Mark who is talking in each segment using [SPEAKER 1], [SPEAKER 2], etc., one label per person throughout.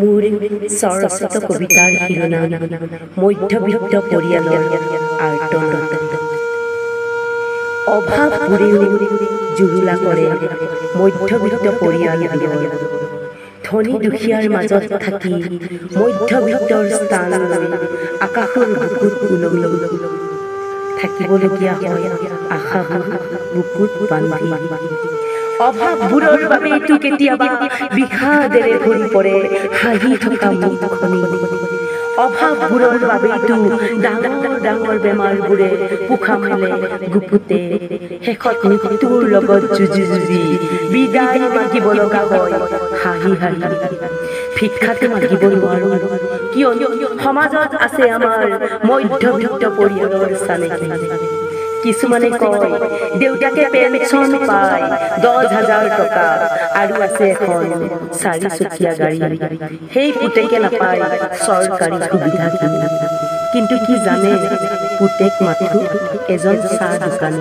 [SPEAKER 1] মোৰ স্বৰচিত কবিতাৰ শিৰোনাম মধ্যবিত্ত পৰিয়ালৰ আৰ্তনাদ। অভাৱবোৰেও জুৰুলা কৰে মধ্যবিত্ত পৰিয়ালবোৰৰ। ধনী দুখীয়াৰ মাজত থাকি মধ্যবিত্তৰ স্থান লৈ আকাশৰ বুকুত ওলমি থাকিবলগীয়া হয় আশাবোৰ বুকুত বান্ধি। অভাৱবোৰৰ বাবেইতো কেতিয়াবা বিষাদেৰে ভৰি পৰে হাঁহি থকা মুখখনি। অভাৱবোৰৰ বাবেইতো ডাঙৰ ডাঙৰ বেমাৰবোৰে পোখা মেলে গুপুতে। শেষত মৃত্যুৰ লগত যুঁজি যুঁজি বিদায় মাগিব লগা হয় হাঁহি হাঁহি। ভিক্ষাটো মাগিব নোৱাৰো কিয়নো সমাজত আছে আমাৰ মধ্যবিত্ত পৰিয়ালৰ চানেকি। কিছুমানে কয় দেউতাকে পেঞ্চন পায় 10,000 টকা আৰু আছে এখন 4-চকীয়া গাড়ী। সেই পুতেকে নাপায় চৰকাৰী সুবিধা। কিন্তু কি জানে পুতেক মাথো এজন চাহ দোকানী।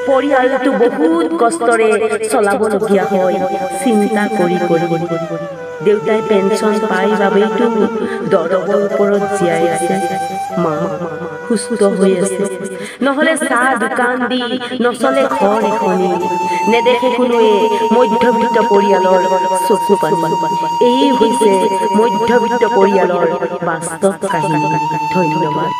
[SPEAKER 1] পৰিয়ালটো বহুত কষ্টৰে চলাবলগীয়া হয় চিন্তা কৰি কৰি। দেউতাই পেঞ্চন পাই বাবেইতো দৰবৰ ওপৰত জীয়াই আছে। মা সুস্থ হৈ আছে, নহলে চাহ দোকান দি নচলে ঘৰ এখনি। নেদেখে কোনোৱে মধ্যবিত্ত পৰিয়ালৰ চকু পানী। এই হৈছে মধ্যবিত্ত পৰিয়ালৰ বাস্তৱ কাহিনী। ধন্যবাদ।